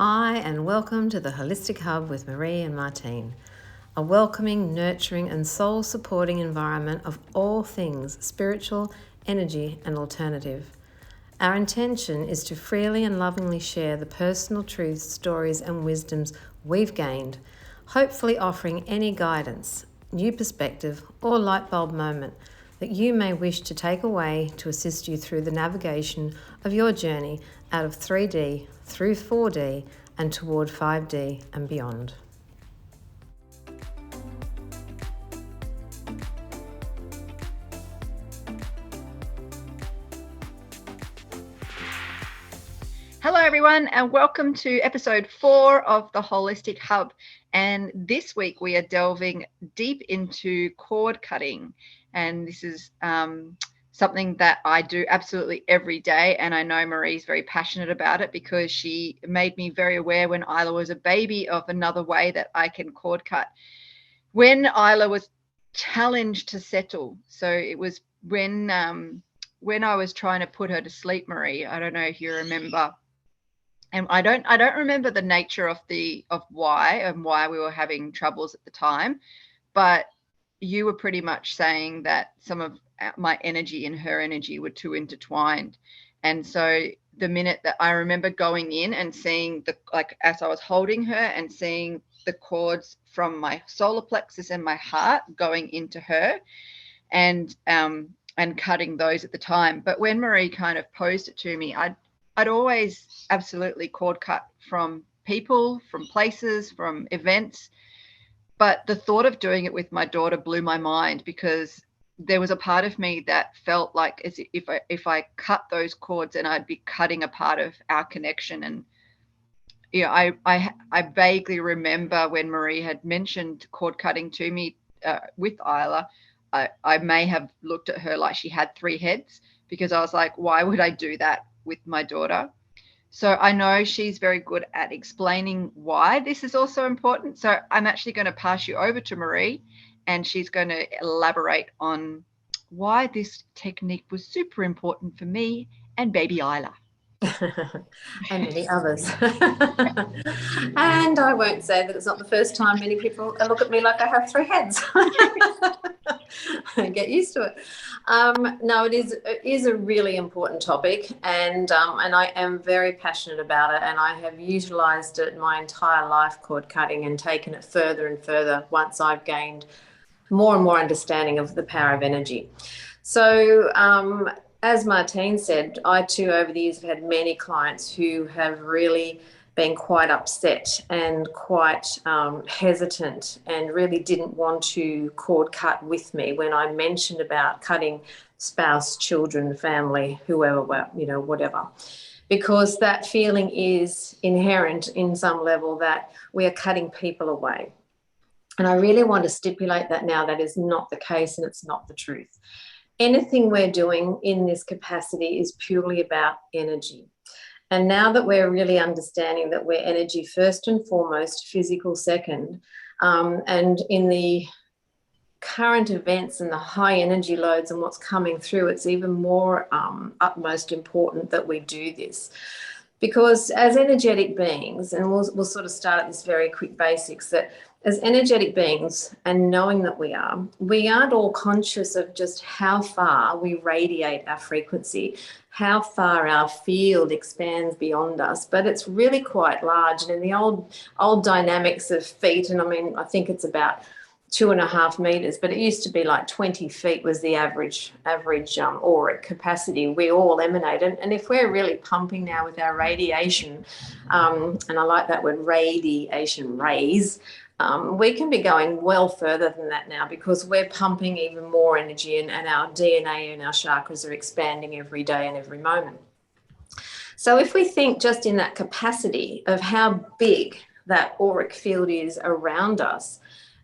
Hi, and welcome to the Holistic Hub with Marie and Martine, a welcoming, nurturing, and soul supporting environment of all things spiritual, energy, and alternative. Our intention is to freely and lovingly share the personal truths, stories, and wisdoms we've gained, hopefully offering any guidance, new perspective, or light bulb moment that you may wish to take away to assist you through the navigation of your journey out of 3D through 4D and toward 5D and beyond. Hello, everyone, and welcome to episode 4 of the Holistic Hub. And this week we are delving deep into cord cutting. And this is something that I do absolutely every day. And I know Marie's very passionate about it because she made me very aware when Isla was a baby of another way that I can cord cut. When Isla was challenged to settle, so it was when I was trying to put her to sleep, Marie, I don't know if you remember. And I don't remember the nature of why we were having troubles at the time, but you were pretty much saying that some of my energy and her energy were too intertwined. And so the minute that I remember going in and seeing as I was holding her and seeing the cords from my solar plexus and my heart going into her and cutting those at the time. But when Marie kind of posed it to me, I'd always absolutely cord cut from people, from places, from events. But the thought of doing it with my daughter blew my mind because there was a part of me that felt like as if I cut those cords and I'd be cutting a part of our connection. And I vaguely remember when Marie had mentioned cord cutting to me with Isla, I may have looked at her like she had 3 heads because I was like, why would I do that with my daughter? So I know she's very good at explaining why this is also important. So I'm actually going to pass you over to Marie and she's going to elaborate on why this technique was super important for me and baby Isla. And many others. And I won't say that it's not the first time many people look at me like I have 3 heads. Get used to it. No, it is a really important topic, and I am very passionate about it, and I have utilised it my entire life, cord cutting, and taken it further and further once I've gained more and more understanding of the power of energy. So as Martine said, I too over the years have had many clients who have really been quite upset and quite hesitant and really didn't want to cord cut with me when I mentioned about cutting spouse, children, family, whoever, whatever. Because that feeling is inherent in some level that we are cutting people away. And I really want to stipulate that now that is not the case and it's not the truth. Anything we're doing in this capacity is purely about energy. And now that we're really understanding that we're energy first and foremost, physical second, and in the current events and the high energy loads and what's coming through, it's even more utmost important that we do this. Because as energetic beings, and we'll sort of start at this very quick basics, that as energetic beings and knowing that we aren't all conscious of just how far we radiate our frequency, how far our field expands beyond us, but it's really quite large. And in the old dynamics of feet, and I mean, I think it's about 2.5 meters, but it used to be like 20 feet was the average auric capacity we all emanate. And if we're really pumping now with our radiation, and I like that word radiation, rays, we can be going well further than that now because we're pumping even more energy and our DNA and our chakras are expanding every day and every moment. So if we think just in that capacity of how big that auric field is around us,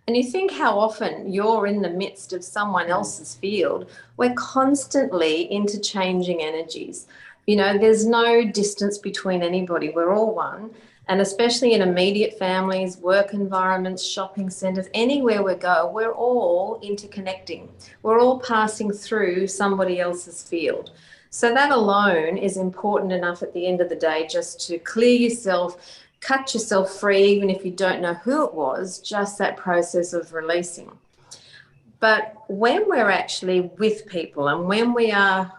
and you think how often you're in the midst of someone else's field, we're constantly interchanging energies. There's no distance between anybody. We're all one. And especially in immediate families, work environments, shopping centres, anywhere we go, we're all interconnecting. We're all passing through somebody else's field. So that alone is important enough at the end of the day just to clear yourself, cut yourself free, even if you don't know who it was, just that process of releasing. But when we're actually with people and when we are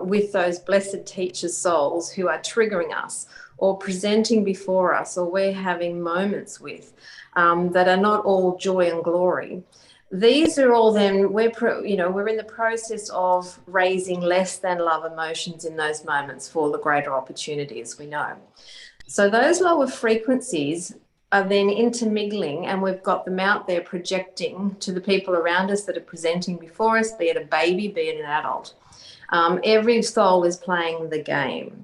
with those blessed teacher souls who are triggering us or presenting before us, or we're having moments with that are not all joy and glory, these are all then we're in the process of raising less than love emotions in those moments for the greater opportunity, as we know. So those lower frequencies are then intermingling, and we've got them out there projecting to the people around us that are presenting before us, be it a baby, be it an adult. Every soul is playing the game.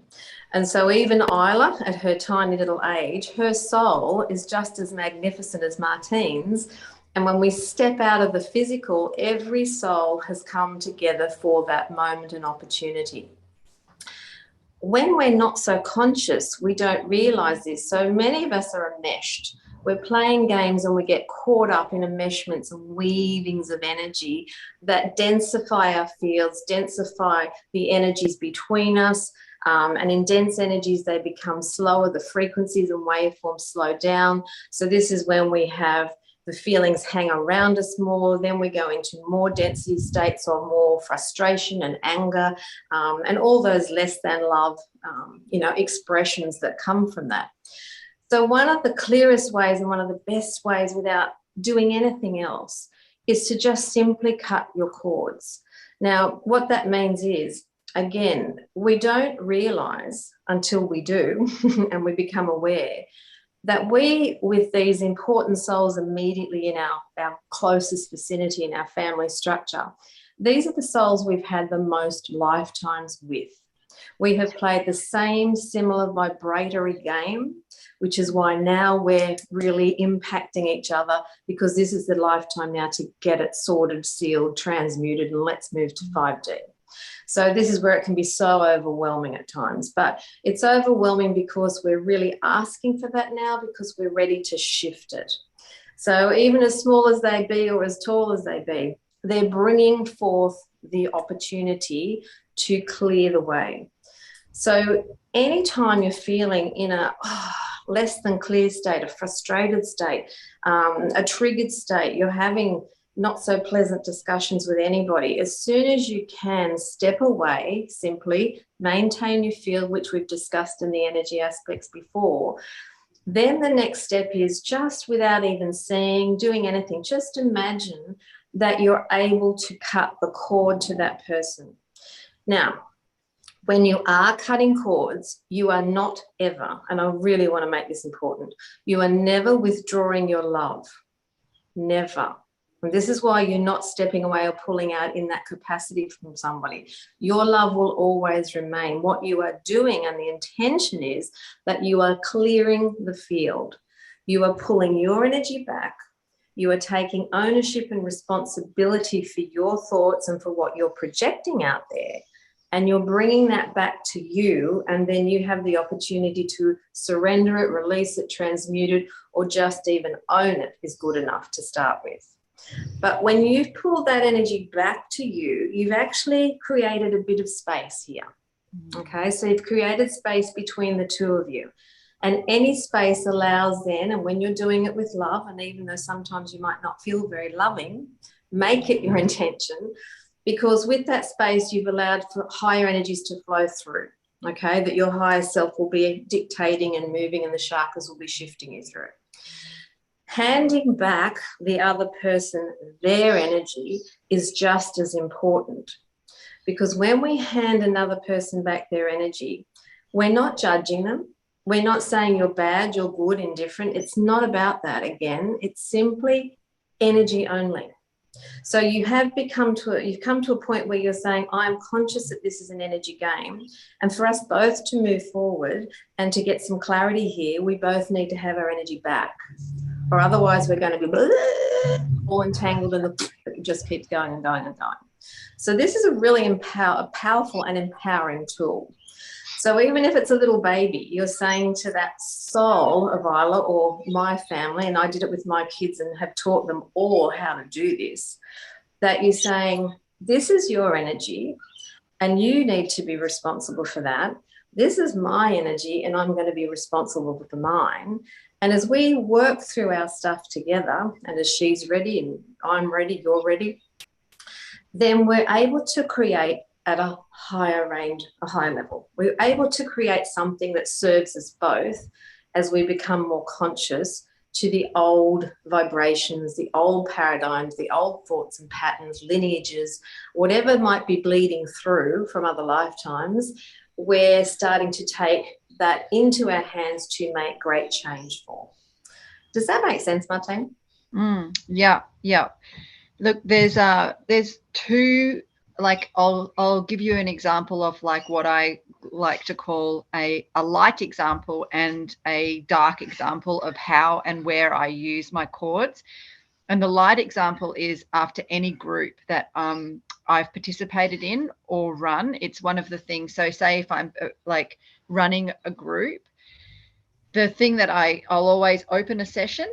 And so even Isla, at her tiny little age, her soul is just as magnificent as Martine's. And when we step out of the physical, every soul has come together for that moment and opportunity. When we're not so conscious, we don't realize this. So many of us are enmeshed. We're playing games and we get caught up in enmeshments and weavings of energy that densify our fields, densify the energies between us. And in dense energies, they become slower. The frequencies and waveforms slow down. So this is when we have the feelings hang around us more. Then we go into more density states or more frustration and anger, and all those less than love, expressions that come from that. So one of the clearest ways and one of the best ways without doing anything else is to just simply cut your cords. Now, what that means is, again, we don't realize until we do and we become aware that we, with these important souls immediately in our closest vicinity in our family structure, these are the souls we've had the most lifetimes with. We have played the same similar vibratory game, which is why now we're really impacting each other, because this is the lifetime now to get it sorted, sealed, transmuted, and let's move to 5D. So this is where it can be so overwhelming at times, but it's overwhelming because we're really asking for that now, because we're ready to shift it. So even as small as they be or as tall as they be, they're bringing forth the opportunity to clear the way. So anytime you're feeling in a less than clear state, a frustrated state, a triggered state, you're having not so pleasant discussions with anybody, as soon as you can, step away, simply maintain your field, which we've discussed in the energy aspects before. Then the next step is, just without even seeing, doing anything, just imagine that you're able to cut the cord to that person. Now, when you are cutting cords, you are not ever, and I really want to make this important, you are never withdrawing your love. Never. And this is why you're not stepping away or pulling out in that capacity from somebody. Your love will always remain. What you are doing, and the intention is that you are clearing the field. You are pulling your energy back. You are taking ownership and responsibility for your thoughts and for what you're projecting out there. And you're bringing that back to you, and then you have the opportunity to surrender it, release it, transmute it, or just even own it is good enough to start with. But when you've pulled that energy back to you, you've actually created a bit of space here. Okay, so you've created space between the two of you. And any space allows then, and when you're doing it with love, and even though sometimes you might not feel very loving, make it your intention, because with that space, you've allowed for higher energies to flow through, okay, that your higher self will be dictating and moving, and the chakras will be shifting you through. Handing back the other person their energy is just as important, because when we hand another person back their energy, we're not judging them. We're not saying you're bad, you're good, indifferent. It's not about that. Again, it's simply energy only. So you've come to a point where you're saying, I'm conscious that this is an energy game. And for us both to move forward and to get some clarity here, we both need to have our energy back. Or otherwise we're going to be all entangled and it just keeps going and going and going. So this is a really powerful and empowering tool. So even if it's a little baby, you're saying to that soul of Isla or my family, and I did it with my kids and have taught them all how to do this, that you're saying, this is your energy and you need to be responsible for that. This is my energy and I'm going to be responsible for mine. And as we work through our stuff together, and as she's ready and I'm ready, you're ready, then we're able to create at a higher range, a higher level. We're able to create something that serves us both as we become more conscious to the old vibrations, the old paradigms, the old thoughts and patterns, lineages, whatever might be bleeding through from other lifetimes. We're starting to take that into our hands to make great change for. Does that make sense, Martine? Yeah. Look, there's two, like I'll give you an example of like what I like to call a light example and a dark example of how and where I use my cords. And the light example is after any group that I've participated in or run. It's one of the things. So say if I'm like running a group, the thing that I'll always open a session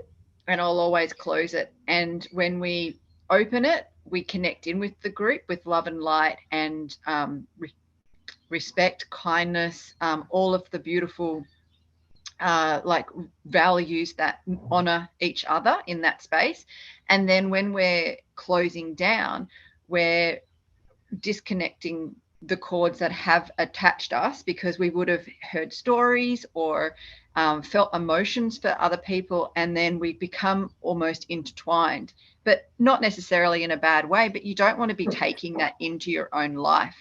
and I'll always close it. And when we open it, we connect in with the group with love and light and respect, kindness, all of the beautiful like values that honor each other in that space. And then when we're closing down, we're disconnecting the cords that have attached us because we would have heard stories or felt emotions for other people, and then we become almost intertwined, but not necessarily in a bad way. But you don't want to be taking that into your own life.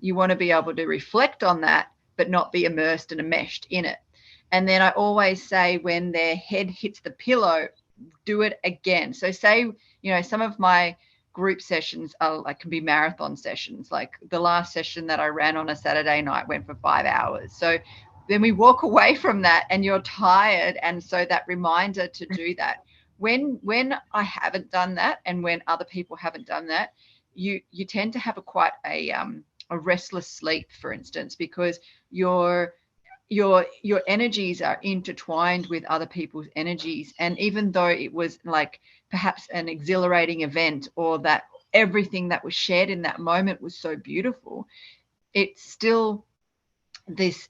You want to be able to reflect on that, but not be immersed and enmeshed in it. And then I always say when their head hits the pillow, do it again. So say, some of my group sessions are like can be marathon sessions. Like the last session that I ran on a Saturday night went for 5 hours. So then we walk away from that and you're tired. And so that reminder to do that. When I haven't done that and when other people haven't done that, you tend to have quite a restless sleep, for instance, because your energies are intertwined with other people's energies. And even though it was like perhaps an exhilarating event or that everything that was shared in that moment was so beautiful, it's still this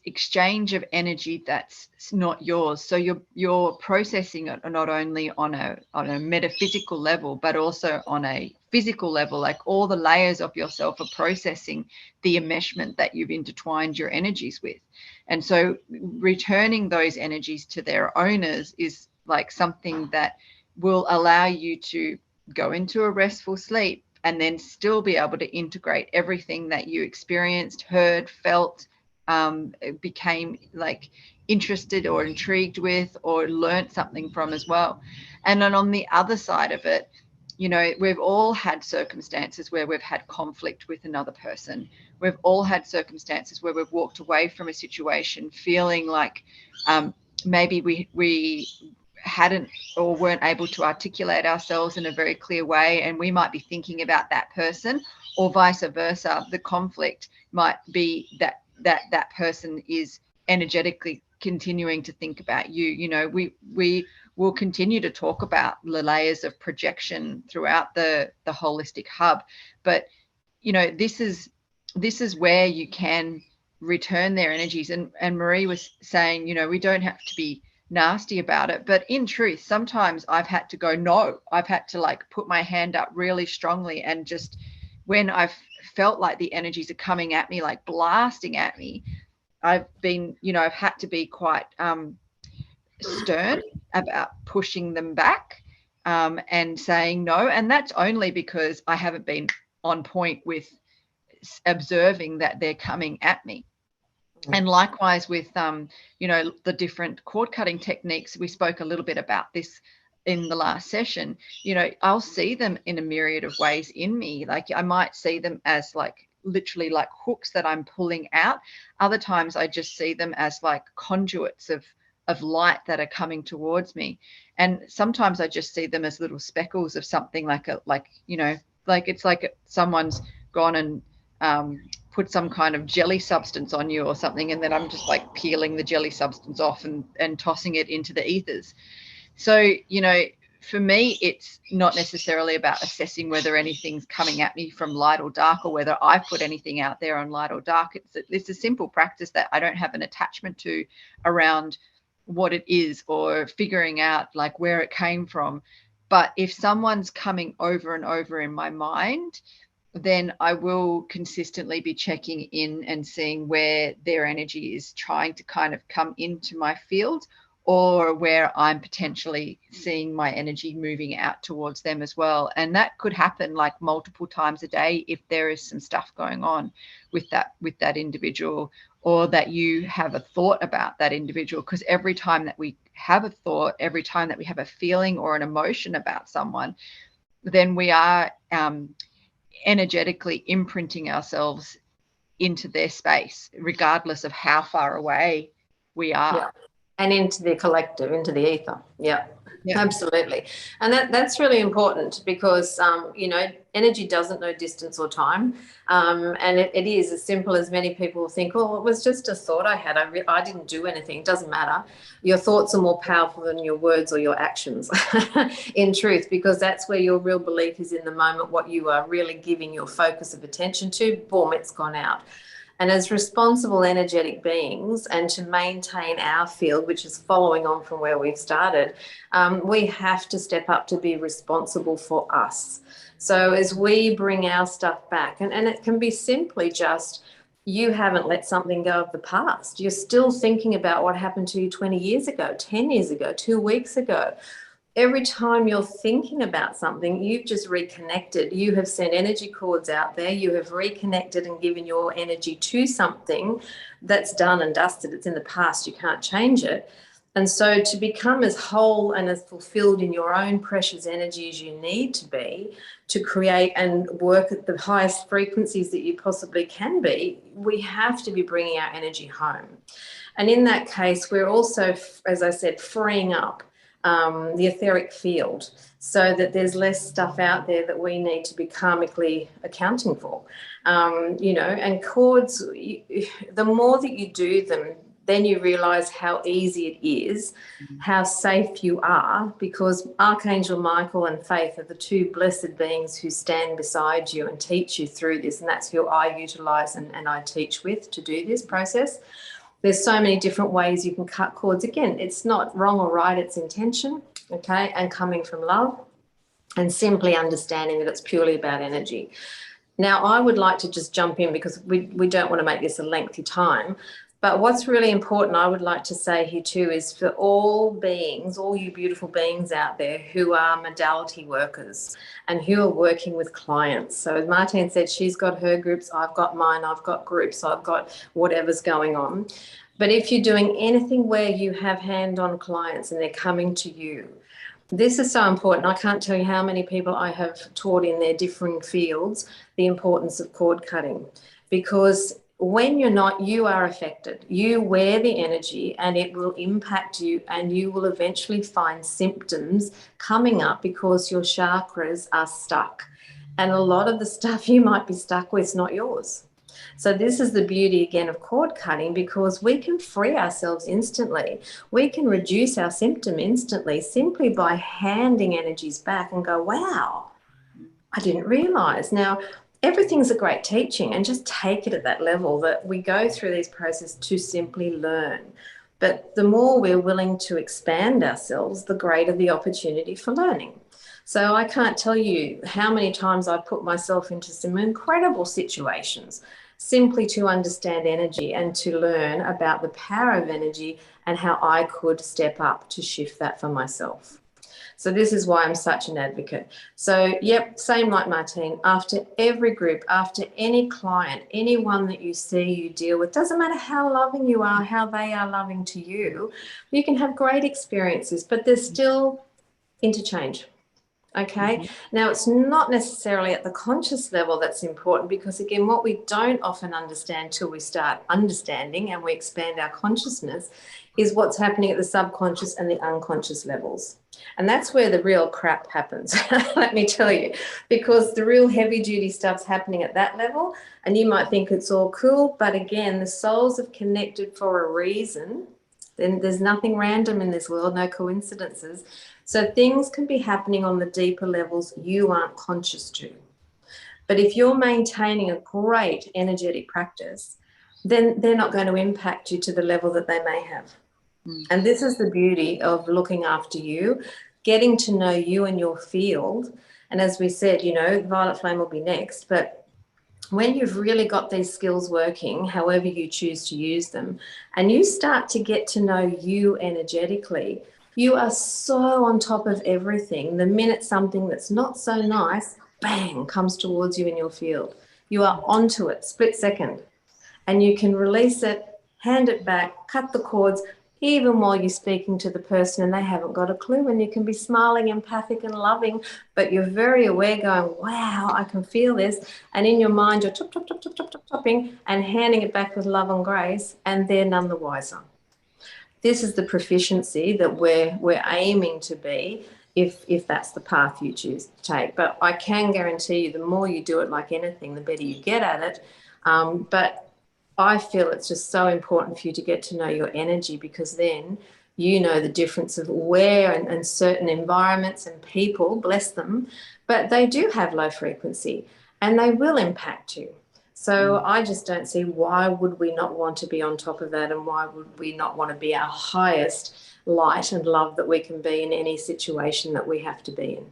exchange of energy that's not yours. So you're processing it not only on a metaphysical level, but also on a physical level. Like all the layers of yourself are processing the enmeshment that you've intertwined your energies with. And so returning those energies to their owners is like something that will allow you to go into a restful sleep and then still be able to integrate everything that you experienced, heard, felt, became like interested or intrigued with or learnt something from as well. And then on the other side of it, we've all had circumstances where we've had conflict with another person. We've all had circumstances where we've walked away from a situation feeling like maybe we hadn't or weren't able to articulate ourselves in a very clear way, and we might be thinking about that person, or vice versa. The conflict might be that person is energetically continuing to think about you. We will continue to talk about the layers of projection throughout the holistic hub, but this is where you can return their energies. And Marie was saying, we don't have to be nasty about it, but in truth, sometimes I've had to go, no, I've had to like put my hand up really strongly, and just when I've felt like the energies are coming at me, like blasting at me, I've been, I've had to be quite stern about pushing them back and saying no. And that's only because I haven't been on point with observing that they're coming at me. And likewise with, the different cord cutting techniques, we spoke a little bit about this in the last session. I'll see them in a myriad of ways in me. Like I might see them as like literally like hooks that I'm pulling out. Other times I just see them as like conduits of light that are coming towards me. And sometimes I just see them as little speckles of something like it's like someone's gone and put some kind of jelly substance on you or something, and then I'm just like peeling the jelly substance off and tossing it into the ethers. So for me, it's not necessarily about assessing whether anything's coming at me from light or dark, or whether I put anything out there on light or dark. It's a simple practice that I don't have an attachment to around what it is or figuring out like where it came from. But if someone's coming over and over in my mind, then I will consistently be checking in and seeing where their energy is trying to kind of come into my field, or where I'm potentially seeing my energy moving out towards them as well. And that could happen like multiple times a day if there is some stuff going on with that individual, or that you have a thought about that individual. Because every time that we have a thought, every time that we have a feeling or an emotion about someone, then we are energetically imprinting ourselves into their space, regardless of how far away we are. Yeah. And into the collective, into the ether. Yeah, yeah. Absolutely. And that's really important, because, energy doesn't know distance or time. And it is as simple as many people think, oh, it was just a thought I had. I didn't do anything. It doesn't matter. Your thoughts are more powerful than your words or your actions, in truth, because that's where your real belief is in the moment, what you are really giving your focus of attention to. Boom, it's gone out. And as responsible energetic beings, and to maintain our field, which is following on from where we've started, we have to step up to be responsible for us. So as we bring our stuff back, and it can be simply just, you haven't let something go of the past. You're still thinking about what happened to you 20 years ago, 10 years ago, 2 weeks ago. Every time you're thinking about something, you've just reconnected. You have sent energy cords out there. You have reconnected and given your energy to something that's done and dusted. It's in the past. You can't change it. And so to become as whole and as fulfilled in your own precious energy as you need to be, to create and work at the highest frequencies that you possibly can be, we have to be bringing our energy home. And in that case, we're also, as I said, freeing up the etheric field, so that there's less stuff out there that we need to be karmically accounting for. And cords, the more that you do them, then you realize how easy it is, how safe you are, because Archangel Michael and Faith are the two blessed beings who stand beside you and teach you through this. And that's who I utilize and I teach with to do this process. There's so many different ways you can cut cords. Again, it's not wrong or right, it's intention, okay, and coming from love, and simply understanding that it's purely about energy. Now, I would like to just jump in, because we don't want to make this a lengthy time, but what's really important, I would like to say here too, is for all beings, all you beautiful beings out there who are modality workers and who are working with clients. So as Martine said, she's got her groups, I've got mine, I've got groups, I've got whatever's going on. But if you're doing anything where you have hand-on clients and they're coming to you, this is so important. I can't tell you how many people I have taught in their differing fields the importance of cord cutting, because when you're not, you are affected. You wear the energy and it will impact you, and you will eventually find symptoms coming up because your chakras are stuck. And a lot of the stuff you might be stuck with is not yours. So this is the beauty, again, of cord cutting, because we can free ourselves instantly. We can reduce our symptom instantly simply by handing energies back and go, wow, I didn't realize. Now, everything's a great teaching, and just take it at that level, that we go through these processes to simply learn. But the more we're willing to expand ourselves, the greater the opportunity for learning. So I can't tell you how many times I've put myself into some incredible situations simply to understand energy and to learn about the power of energy and how I could step up to shift that for myself. So this is why I'm such an advocate. So, yep, same like Martine, after every group, after any client, anyone that you see, you deal with, doesn't matter how loving you are, how they are loving to you, you can have great experiences, but there's still interchange. Okay. Mm-hmm. Now, it's not necessarily at the conscious level that's important, because again, what we don't often understand till we start understanding and we expand our consciousness is what's happening at the subconscious and the unconscious levels. And that's where the real crap happens, let me tell you, because the real heavy duty stuff's happening at that level, and you might think it's all cool, but again, the souls have connected for a reason. Then there's nothing random in this world, no coincidences. So things can be happening on the deeper levels you aren't conscious to. But if you're maintaining a great energetic practice, then they're not going to impact you to the level that they may have. And this is the beauty of looking after you, getting to know you and your field. And as we said, you know, Violet Flame will be next, but when you've really got these skills working, however you choose to use them, and you start to get to know you energetically, you are so on top of everything. The minute something that's not so nice, bang, comes towards you in your field, you are onto it, split second, and you can release it, hand it back, cut the cords, even while you're speaking to the person and they haven't got a clue, and you can be smiling, empathic and loving, but you're very aware going, wow, I can feel this. And in your mind, you're topping and handing it back with love and grace, and they're none the wiser. This is the proficiency that we're aiming to be if that's the path you choose to take. But I can guarantee you the more you do it, like anything, the better you get at it. But I feel it's just so important for you to get to know your energy, because then you know the difference of where and certain environments and people, bless them, but they do have low frequency and they will impact you. So I just don't see why would we not want to be on top of that, and why would we not want to be our highest light and love that we can be in any situation that we have to be in.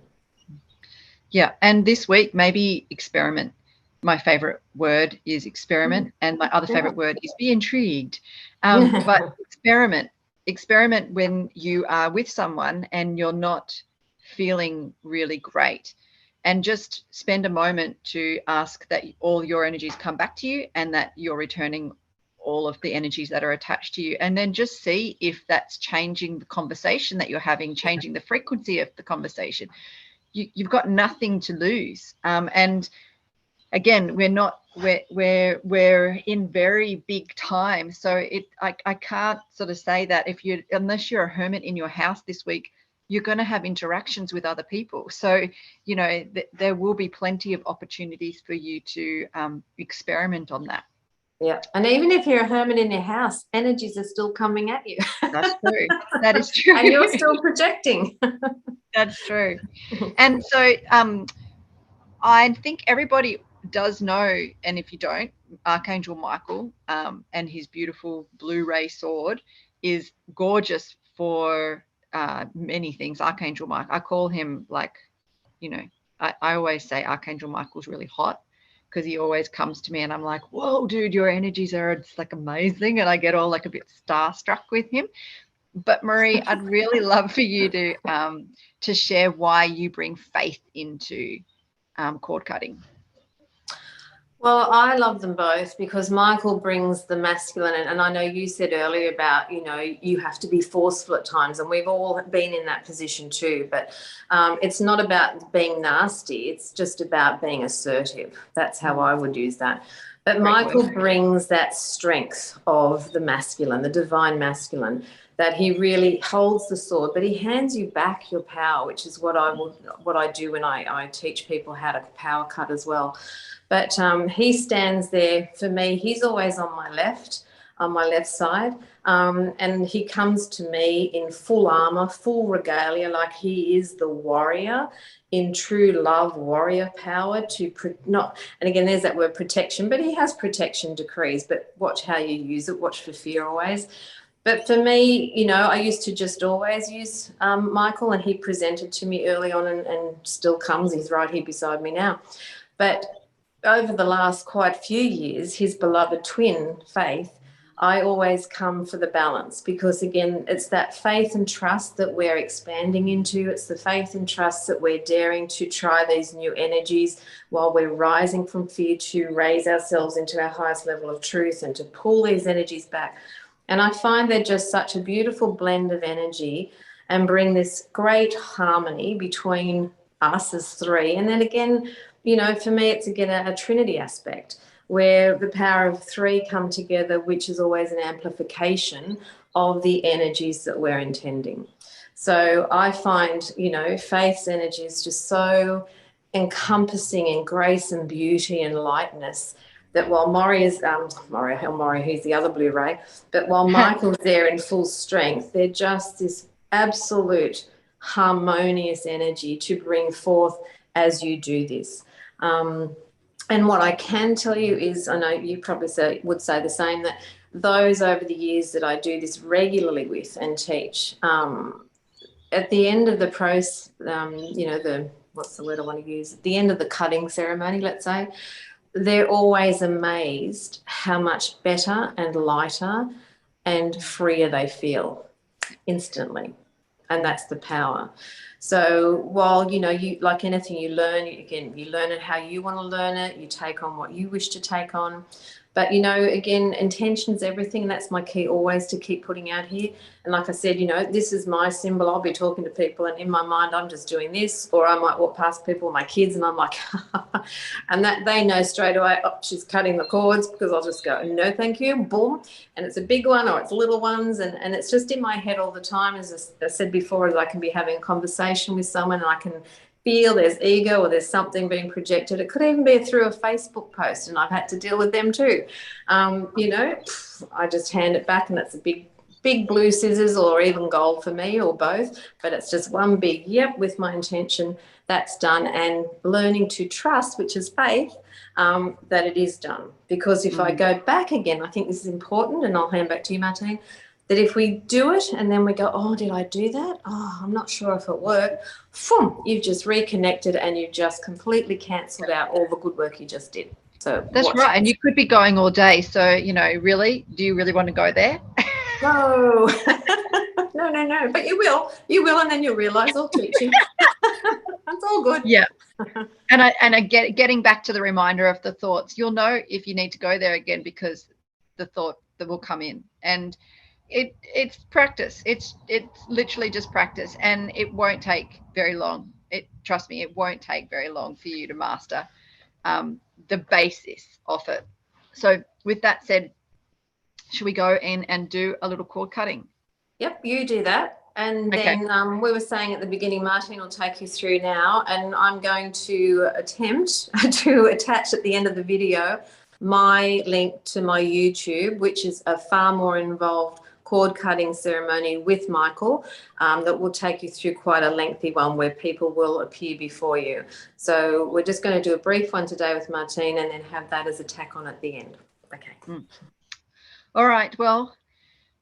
Yeah, and this week maybe experiment. My favorite word is experiment, and my other favorite word is be intrigued. But experiment when you are with someone and you're not feeling really great, and just spend a moment to ask that all your energies come back to you and that you're returning all of the energies that are attached to you, and then just see if that's changing the conversation that you're having, changing the frequency of the conversation. You've got nothing to lose. And again, we're in very big time, so I can't sort of say that unless you're a hermit in your house this week, you're going to have interactions with other people. So you know there will be plenty of opportunities for you to experiment on that. Yeah, and even if you're a hermit in your house, energies are still coming at you. That's true. That is true. And you're still projecting. That's true. And so I think everybody does know, and if you don't, Archangel Michael and his beautiful blue ray sword is gorgeous for many things. Archangel Michael, I call him like, you know, I always say Archangel Michael's really hot, because he always comes to me and I'm like, whoa, dude, your energies are just like amazing. And I get all like a bit starstruck with him. But Marie, I'd really love for you to share why you bring faith into cord cutting. Well, I love them both, because Michael brings the masculine, and I know you said earlier about, you know, you have to be forceful at times, and we've all been in that position too, but it's not about being nasty, it's just about being assertive. That's how I would use that. But great Michael word. Brings that strength of the masculine, the divine masculine, that he really holds the sword, but he hands you back your power, which is what I do when I teach people how to power cut as well. But he stands there for me. He's always on my left side. And he comes to me in full armor, full regalia, like he is the warrior in true love, warrior power and again, there's that word protection, but he has protection decrees, but watch how you use it, watch for fear always. But for me, you know, I used to just always use Michael, and he presented to me early on and still comes. He's right here beside me now. But over the last quite few years, his beloved twin, Faith, I always come for the balance, because, again, it's that faith and trust that we're expanding into. It's the faith and trust that we're daring to try these new energies while we're rising from fear to raise ourselves into our highest level of truth and to pull these energies back. And I find they're just such a beautiful blend of energy and bring this great harmony between us as three. And then again, you know, for me, it's again a trinity aspect where the power of three come together, which is always an amplification of the energies that we're intending. So I find, you know, Faith's energy is just so encompassing in grace and beauty and lightness that while Maury is Maury, he's the other Blu-ray, but while Michael's there in full strength, they're just this absolute harmonious energy to bring forth as you do this. And what I can tell you is, I know you probably would say the same, that those over the years that I do this regularly with and teach, at the end of the process, what's the word I want to use? At the end of the cutting ceremony, let's say, they're always amazed how much better and lighter and freer they feel instantly. And that's the power. So while, you, like anything you learn, you learn it how you want to learn it, you take on what you wish to take on. But, again, intention's everything. And that's my key always to keep putting out here. And like I said, this is my symbol. I'll be talking to people and in my mind, I'm just doing this, or I might walk past people, my kids, and I'm like, and that they know straight away, oh, she's cutting the cords, because I'll just go, no, thank you, boom. And it's a big one or it's little ones. And it's just in my head all the time. As I said before, as I can be having a conversation with someone and I can feel there's ego or there's something being projected. It could even be through a Facebook post, and I've had to deal with them too. I just hand it back, and it's a big blue scissors, or even gold for me, or both, but it's just one big yep with my intention. That's done, and learning to trust, which is faith, that it is done. Because if I go back again, I think this is important, and I'll hand back to you, Martine, that if we do it and then we go, oh, did I do that? Oh, I'm not sure if it worked. Boom, you've just reconnected and you've just completely cancelled out all the good work you just did. So that's right. And you could be going all day. So, really, do you really want to go there? No. No. But you will, and then you'll realise I'll teach you. That's all good. Yeah. And getting back to the reminder of the thoughts, you'll know if you need to go there again, because the thought that will come in. And it's practice. It's literally just practice, and it won't take very long. Trust me, it won't take very long for you to master the basis of it. So with that said, should we go in and do a little cord cutting? Yep, you do that. And then we were saying at the beginning, Martine will take you through now, and I'm going to attempt to attach at the end of the video my link to my YouTube, which is a far more involved cord cutting ceremony with Michael, that will take you through quite a lengthy one where people will appear before you. So we're just going to do a brief one today with Martine, and then have that as a tack on at the end. Okay. All right. Well,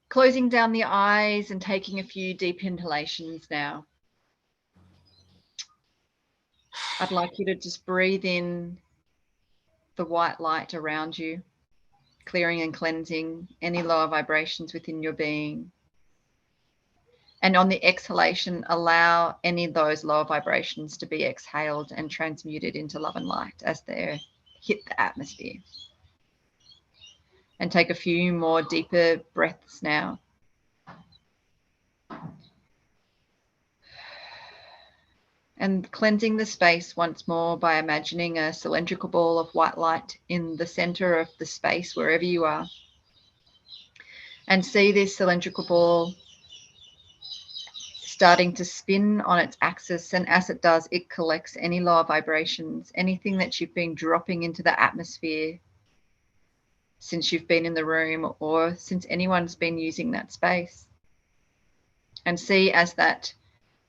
closing down the eyes and taking a few deep inhalations now. I'd like you to just breathe in the white light around you, clearing and cleansing any lower vibrations within your being. And on the exhalation, allow any of those lower vibrations to be exhaled and transmuted into love and light as they hit the atmosphere. And take a few more deeper breaths now. And cleansing the space once more by imagining a cylindrical ball of white light in the center of the space, wherever you are. And see this cylindrical ball starting to spin on its axis. And as it does, it collects any lower vibrations, anything that you've been dropping into the atmosphere since you've been in the room, or since anyone's been using that space. And see as that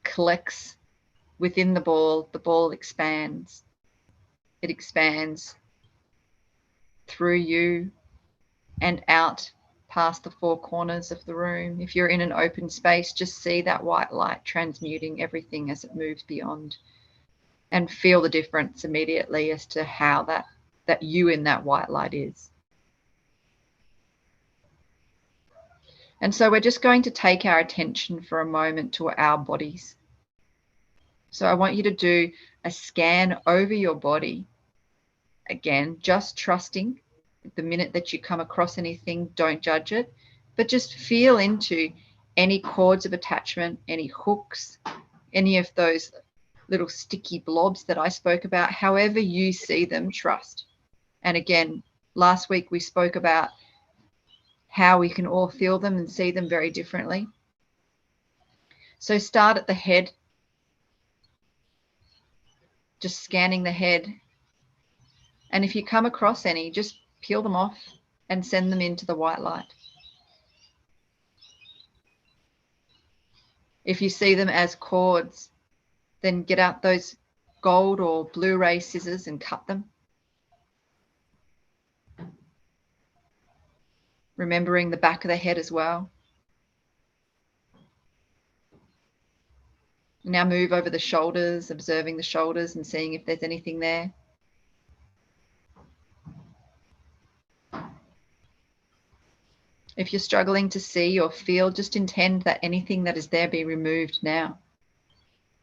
collects within the ball expands. It expands through you and out past the four corners of the room. If you're in an open space, just see that white light transmuting everything as it moves beyond, and feel the difference immediately as to how that you in that white light is. And so we're just going to take our attention for a moment to our bodies. So I want you to do a scan over your body. Again, just trusting. The minute that you come across anything, don't judge it, but just feel into any cords of attachment, any hooks, any of those little sticky blobs that I spoke about. However you see them, trust. And again, last week we spoke about how we can all feel them and see them very differently. So start at the head, just scanning the head. And if you come across any, just peel them off and send them into the white light. If you see them as cords, then get out those gold or Blu-ray scissors and cut them. Remembering the back of the head as well. Now move over the shoulders, observing the shoulders and seeing if there's anything there. If you're struggling to see or feel, just intend that anything that is there be removed now.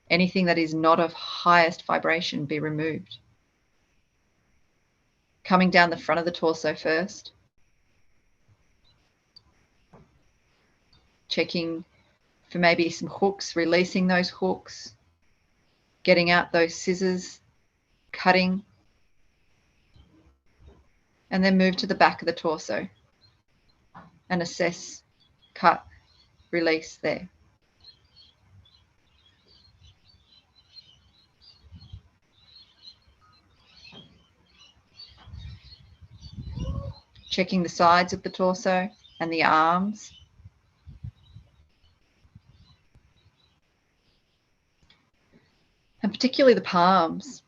Anything that is not of highest vibration be removed. Coming down the front of the torso first. Checking for maybe some hooks, releasing those hooks. Getting out those scissors, cutting. And then move to the back of the torso and assess, cut, release there. Checking the sides of the torso and the arms. And particularly the palms.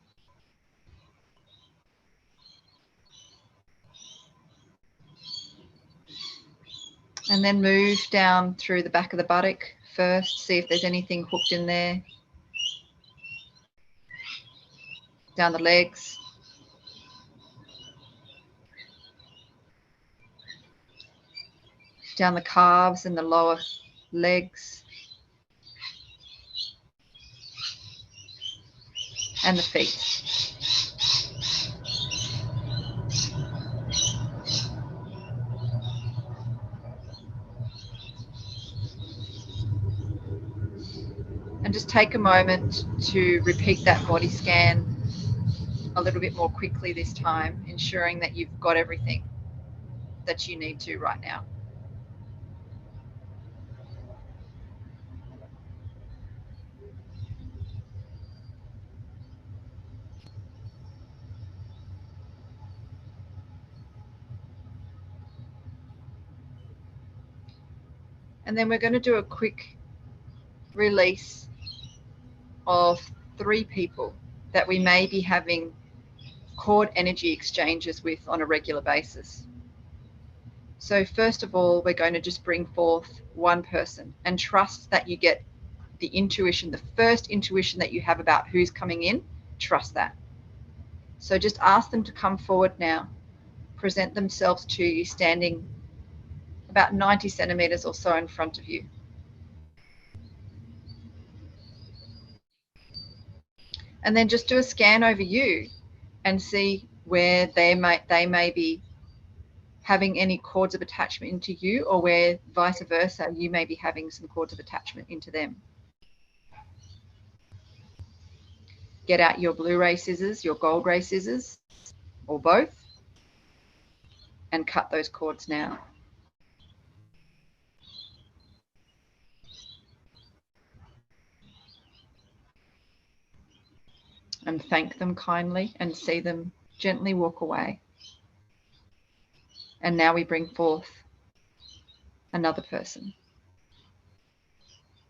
And then move down through the back of the buttock first, see if there's anything hooked in there. Down the legs. Down the calves and the lower legs. And the feet. And just take a moment to repeat that body scan a little bit more quickly this time, ensuring that you've got everything that you need to right now. And then we're going to do a quick release of 3 people that we may be having cord energy exchanges with on a regular basis. So first of all, we're going to just bring forth one person and trust that you get the intuition, the first intuition that you have about who's coming in, trust that. So just ask them to come forward now, present themselves to you standing about 90 centimeters or so in front of you. And then just do a scan over you and see where they may be having any cords of attachment into you, or where vice versa, you may be having some cords of attachment into them. Get out your Blu-ray scissors, your gold ray scissors, or both, and cut those cords now. And thank them kindly and see them gently walk away. And now we bring forth another person.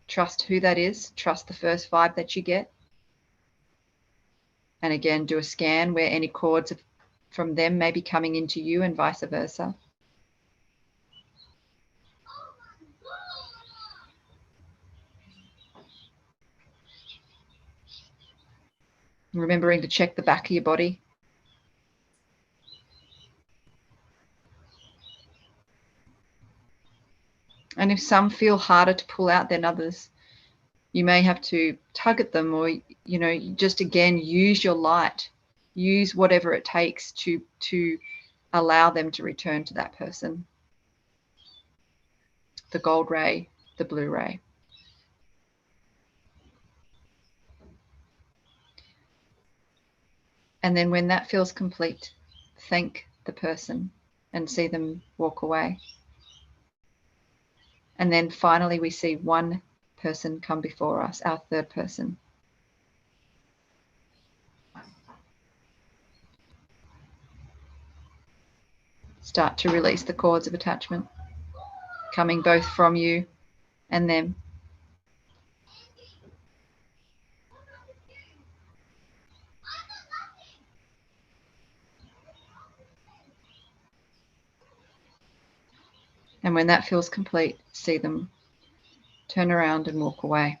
Trust who that is. Trust the first vibe that you get. And again, do a scan where any cords from them may be coming into you and vice versa. Remembering to check the back of your body. And if some feel harder to pull out than others, you may have to tug at them, or, you know, just again, use your light, use whatever it takes to allow them to return to that person. The gold ray, the blue ray. And then when that feels complete, thank the person and see them walk away. And then finally, we see one person come before us, our third person. start to release the cords of attachment, coming both from you and them. And when that feels complete, see them turn around and walk away.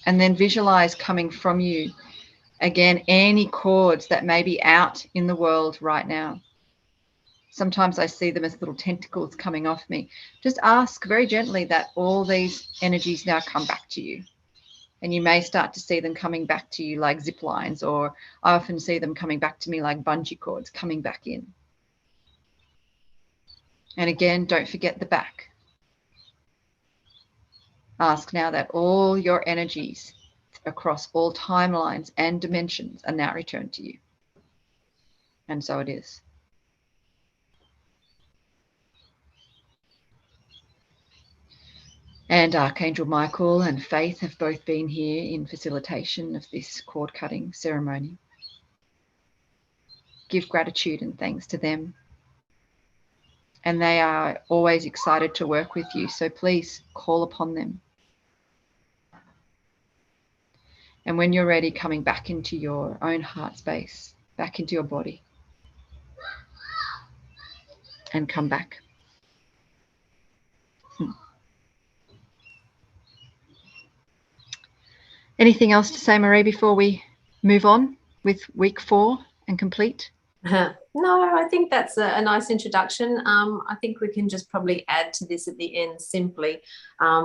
And then visualize coming from you, again, any cords that may be out in the world right now. Sometimes I see them as little tentacles coming off me. Just ask very gently that all these energies now come back to you. And you may start to see them coming back to you like zip lines, or I often see them coming back to me like bungee cords coming back in. And again, don't forget the back. Ask now that all your energies across all timelines and dimensions are now returned to you. And so it is. And Archangel Michael and Faith have both been here in facilitation of this cord cutting ceremony. Give gratitude and thanks to them. And they are always excited to work with you, so please call upon them. And when you're ready, coming back into your own heart space, back into your body. And come back. Anything else to say, Marie, before we move on with week 4 and complete? No, I think that's a nice introduction. I think we can just probably add to this at the end simply.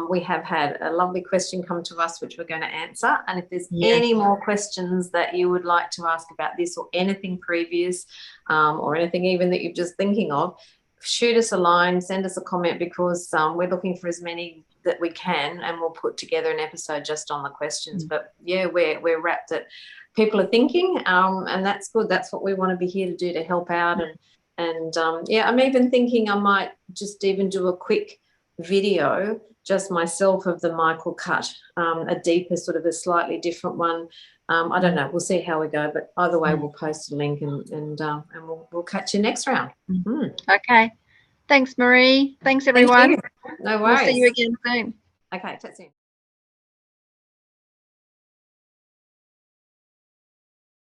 We have had a lovely question come to us, which we're going to answer. And if there's any more questions that you would like to ask about this or anything previous or anything even that you're just thinking of, shoot us a line, send us a comment, because we're looking for as many that we can, and we'll put together an episode just on the questions. But yeah, we're wrapped at people are thinking, and that's good. That's what we want to be here to do, to help out. And yeah, I'm even thinking I might just even do a quick video just myself of the Michael cut, a deeper, sort of a slightly different one. I don't know. We'll see how we go. But either way, we'll post a link and we'll catch you next round. Okay. Thanks, Marie. Thanks, everyone. Thank you. No worries. We'll see you again soon. Okay, talk soon.